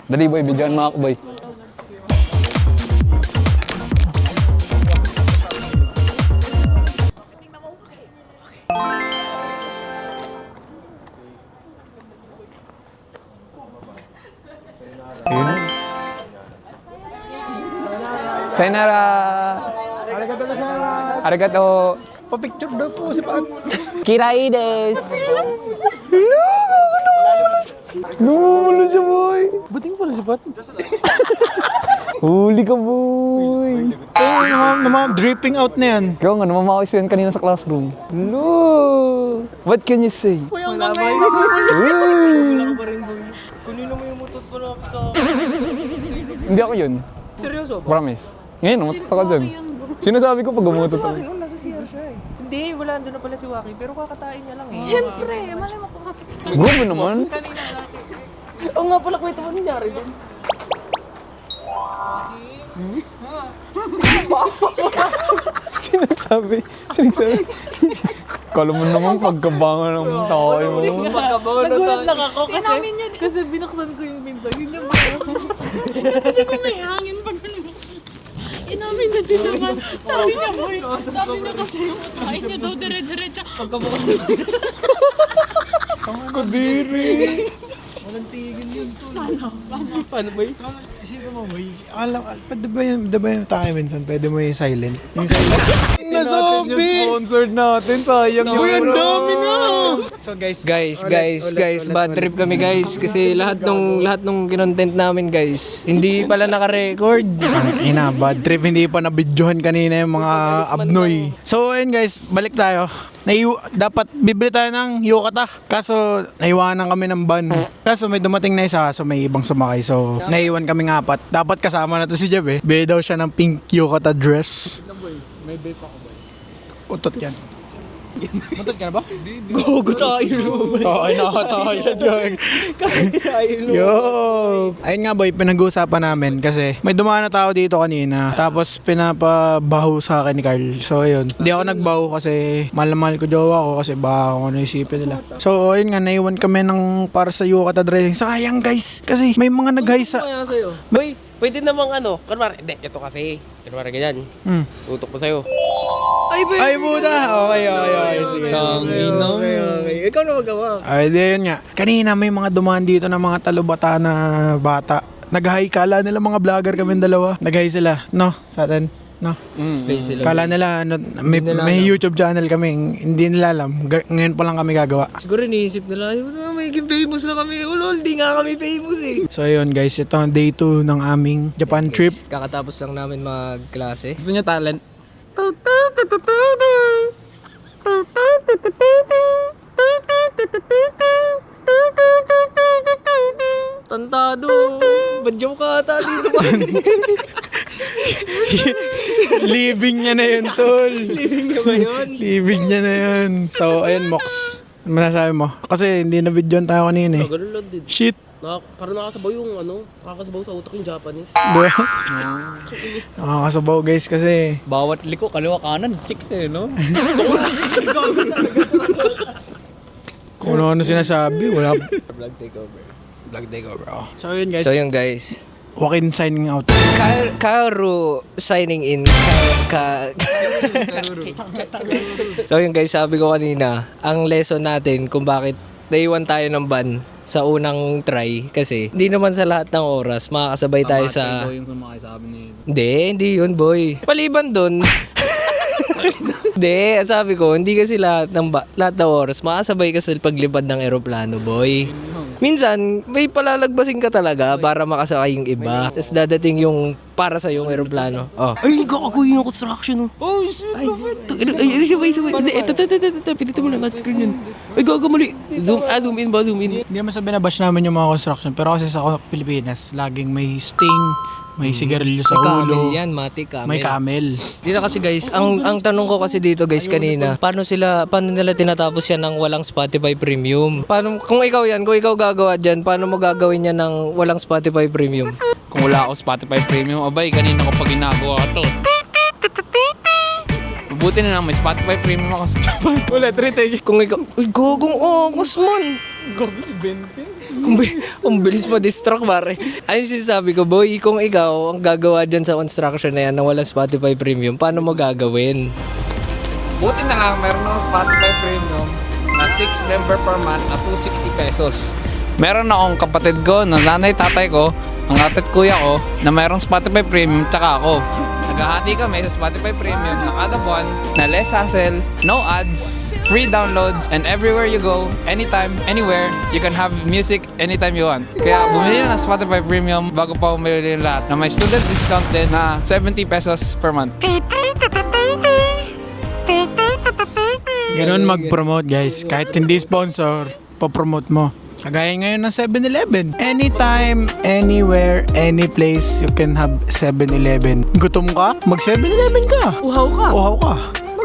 Dali boy, bigyan mo ako boy. Sayonara. Arigato. Pa-picture daw po si Pat. Kirai desu. Lumulo siya, boy. Buting pala si Pat. Huli ka, boy. Mga dripping out na yan. Kaya nga, namamakis yun kanina sa classroom. Hello. What can you say? Wala ba Uy. Kanina mo yung mutot pa lang sa... Hindi ako yun. Seryoso? Promise. Ngayon, umutot ako dyan. Sinasabi ko pag umutot ako. Nasa CR siya eh. Hindi, wala. Doon na pala si Waki. Pero kakatain niya lang eh. Siyempre, malay mo kumapit sa Grabe naman. Oo nga pala, kwento mo nangyari doon. Sinasabi. Kala mo naman pagkabangan ng tayo mo. Nagulat lang ako kasi... Inamin niya kasi binuksan ko yung pinto. Yun yung bayo. May hangin pag inamin na din naman. Sabi niya, boy. Sabi niya kasi yung kain niya daw dire-diretso. Pagkabukas Kadiri. Walang tigil yun. Paano ba yun? Isipin mo, boy. Pwede ba yung tayo minsan? Pwede mo yung silent? Yung silent? Yung sponsored natin. Sayang Uy, ang dami na! So guys, Guys, bad trip kami guys kasi lahat nung kinontent namin guys, hindi pala naka-record. Ina, bad trip. Hindi pa na-videohan kanina yung mga abnoy. So ayun guys, balik tayo. Dapat bibili tayo ng yukata. Kaso naiwanan kami ng van. Kaso may dumating na isa, so may ibang sumakay. So naiwan kami ng apat. Dapat kasama na to si Jeb eh. Bili daw siya ng pink yukata dress. May vape ako boy. Utot yan. Utot ka na ba? Gogo tayo. Oo, ay nakatawa yan. Yo! Ayun nga boy, pinag-uusapan namin kasi may dumaan na tao dito kanina. Tapos pinapabaho sa akin ni Carl. So ayun, hindi ako nagbaho kasi mahal na mahal ko jowa ko kasi baka kung ano isipin nila. So ayun nga, naiwan kami ng para sa yukata dressing. Sayang guys, kasi may mga nag-hi sa... Kaya sa'yo. Boy, pwede namang ano. Kunwari, hindi, ito kasi. Kunwari ganyan. Tutok ko sa'yo. Ay puta! Okay. Sige. Okay. Ikaw na magawa. Ay, di yun nga. Kanina may mga dumaan dito ng mga talubata na bata. Nag-hi, kala nila mga vlogger kami dalawa. Nag-hi sila, no? Sa atin, no? Kala nila, ano, may YouTube channel kami. Hindi nila alam. Ngayon pa lang kami gagawa. Siguro iniisip nila, may famous na kami. Ulol, di nga kami famous eh. So ayun guys, ito ang day 2 ng aming Japan trip. Kakatapos lang namin magklase. Gusto niyo talent? Tantado. Banjom ka ata dito pa. Living niya na yun, tol. Living ka ba yun? Living niya na yun. So ayun, Mox. Ano masasabi mo? Kasi hindi na videoan tayo kanina eh. Ganun lang din. Shit. Parang nakakasabaw yung ano, nakakasabaw sa utak yung Japanese. Diba? Nakakasabaw guys kasi Bawat liko, kaliwa kanan. Chick eh, no? kung ano sinasabi, wala. Vlog takeover. Vlog day ko bro. So yun guys, So yung guys, Joaquin signing out. Karu signing in. So yung guys, sabi ko kanina, ang lesson natin kung bakit naiwan tayo ng van sa unang try kasi hindi naman sa lahat ng oras makakasabay tayo sa... Yung sumakay sa amin ni... Hindi yun boy. Paliban dun. Hindi, sabi ko, hindi kasi lahat ng oras makasabay ka sa paglipad ng eroplano boy. Minsan, may palalagbasin ka talaga para makasakay yung iba. Tapos dadating yung para sa yung eroplano. Oh. Ay, gago yung construction. Oh, shit. Ay, sabay. Ito. Pinito mo na screen yun. Ay, gago mali. Zoom in ba? Zoom in. Hindi naman sabi na bash namin yung mga construction, pero kasi sa Pilipinas, laging may sting, may sigarilyo sa ulo, Camel yan, mati camel. may camel. Dito kasi guys, ang tanong ko kasi dito guys kanina, paano nila tinatapos yan ng walang Spotify Premium? Paano, kung ikaw gagawa dyan, paano mo gagawin yan ng walang Spotify Premium? Kung wala ako Spotify Premium, abay, kanina ko pa ginagawa to. Mabuti na lang, may Spotify Premium ako sa Japan. Ulit, retake. Kung ikaw, uy, gagong angos man! Gago si Benten. Ang bilis ma-distract, pare. Ayun sinasabi ko, boy, kung ikaw ang gagawa dyan sa construction na yan na walang Spotify Premium, paano mo gagawin? Buti na lang, meron akong Spotify Premium na 6 member per month na 260 pesos. Meron akong kapatid ko, na nanay tatay ko, ang ate at kuya ko, na mayroong Spotify Premium, tsaka ako. Naghahati kami sa Spotify Premium na kada buwan na less hassle, no ads, free downloads, and everywhere you go, anytime, anywhere, you can have music anytime you want. Kaya bumili na ng Spotify Premium bago pa bumili yung lahat na may student discount din na 70 pesos per month. Ganun mag-promote guys. Kahit hindi sponsor, pa-promote mo. Kagaya ngayon ng 7-Eleven. Anytime, anywhere, any place, you can have 7-Eleven. Gutom ka? Mag 7-Eleven ka. Uhaw ka. Uhaw ka.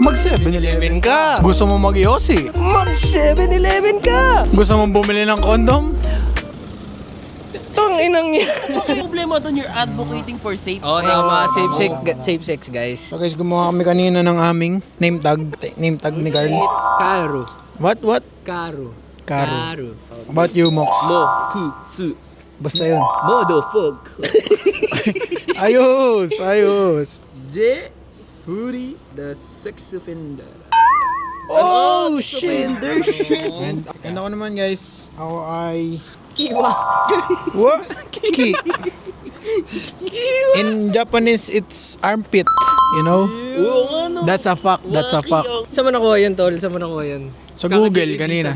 Mag 7-Eleven ka. Gusto mo mag-yosi? Mag 7-Eleven ka. Gusto mo bumili ng kondom? Tang inang yan. Ang problema doon, you're advocating for safe Oh, tama. Safe sex, guys. So guys, gumawa kami kanina ng aming name tag ni Carl. Karo. What? Karo. Karo. About you, Mox? Mo. Ku. Su. Basta yun. Motherfuck. Ayos. J. Furi. The sex offender. Oh, shit. And ako naman guys, ako ay... Kiwa. What? Ki. In Japanese, it's armpit. You know? That's a fact. Saan mo nakuha yan, tol? Saan mo nakuha yan? Sa Google kanina.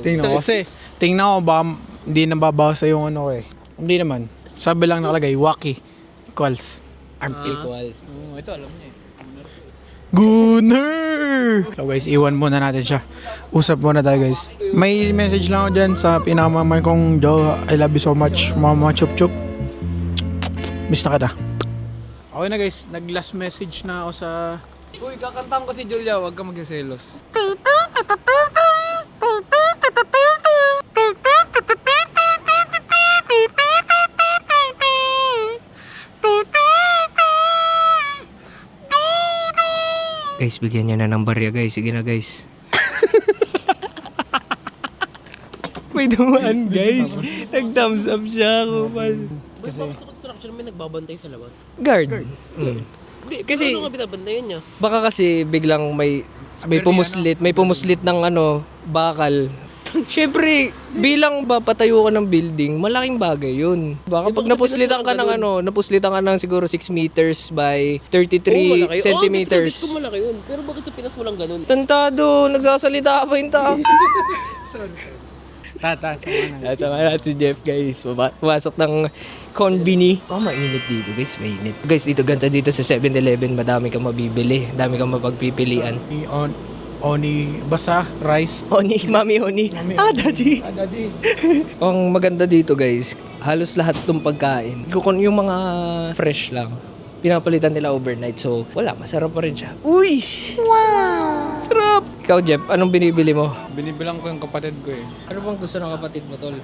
Tingnan ko. Kasi, tingnan ko ba, hindi nababasa yung ano ko eh. Hindi naman. Sabi lang nakalagay, waki equals armpit. Ito alam niya eh. Gunner! So guys, iwan muna natin siya. Usap muna tayo guys. May message lang ako dyan sa pinakamaman kong Joe. I love you so much. Mama chup chup. Miss na kita. Okay na guys, nag-last message na ako sa... Uy, kakantahan ko si Julia, huwag ka magselos. Guys, bigyan niya na ng barya, guys. Sige na, guys. May dumaan, guys. Nag-thumbs up siya, kupal. Bakit sa construction may nagbabantay sa labas? Guard. Hindi, Kasi- ano nga binabantayan niya? Baka kasi biglang may pumuslit ng ano, bakal. Siyempre, bilang papatayo ka ng building, malaking bagay yun. Baka pag napuslitan ka ng siguro 6 meters by 33 centimeters. Oo, malaki yun. Pero bakit sa Pinas walang ganun? Tantado, nagsasalita pa yung tao. Tata, Sama natin si Jeff, guys. Pumasok ng konbini. Oh, mainit dito, guys. Mainit. Guys, dito ganda dito sa 7-Eleven. Madami kang mabibili. Dami kang mapagpipilian. Oni, basta, rice. Oni, mami Oni. Daddy. Daddy. Ang maganda dito, guys, halos lahat ng pagkain. Yung mga fresh lang. Pinapalitan nila overnight. So, wala. Masarap pa rin siya. Uy! Wow! Sarap! Ikaw, Jeff, anong binibili mo? Binibilang ko yung kapatid ko eh. Ano bang gusto ng kapatid mo, tol?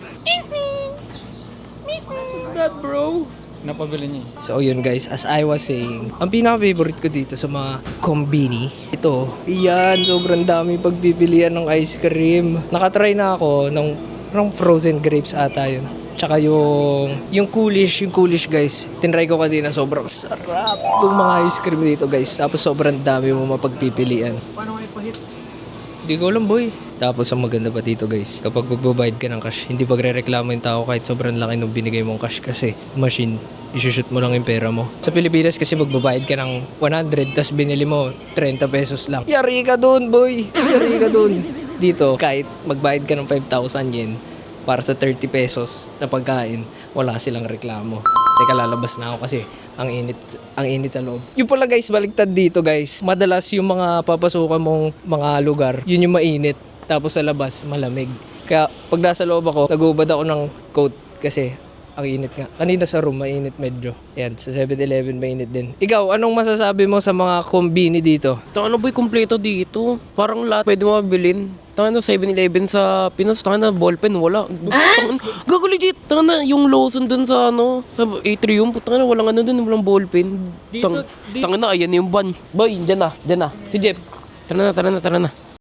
What's that, bro? Napabili niya. So yun guys, as I was saying, ang pinaka-favorite ko dito sa mga kombini, ito, yan, sobrang dami pagpipilian ng ice cream. Nakatry na ako ng frozen grapes ata yun. Tsaka yung coolish guys. Tinry ko kanina, sobrang sarap yung mga ice cream dito guys. Tapos sobrang dami mo mapagpipilian. Paano kayo pahit? Hindi ko alam boy. Tapos ang maganda pa dito guys, kapag magbabayad ka ng cash, hindi pagre-reklamo yung tao kahit sobrang laki nung binigay mong cash kasi machine, isushoot mo lang yung pera mo. Sa Pilipinas kasi magbabayad ka ng 100 tas binili mo 30 pesos lang. Yari ka dun boy! Yari ka dun! Dito, kahit magbayad ka ng 5,000 yen para sa 30 pesos na pagkain, wala silang reklamo. Teka, lalabas na ako kasi ang init sa loob. Yung pala guys, baliktad dito guys. Madalas yung mga papasukan mong mga lugar, yun yung mainit. Tapos sa labas, malamig. Kaya pag nasa loob ako, nagubad ako ng coat kasi ang init nga. Kanina sa room, mainit medyo. Yan, sa 7-Eleven mainit din. Ikaw, anong masasabi mo sa mga kombini dito? Tanga na boy, kompleto dito. Parang lahat pwede mo mabilin. Tanga na 7-Eleven sa Pinas, tanga na ballpen, wala. Gago legit. Tanga na yung Lawson dun sa sa Atrium. Tanga na walang walang ballpen. Tanga na, ayan yung van. Boy, dyan na. Si Jeff. Tara na.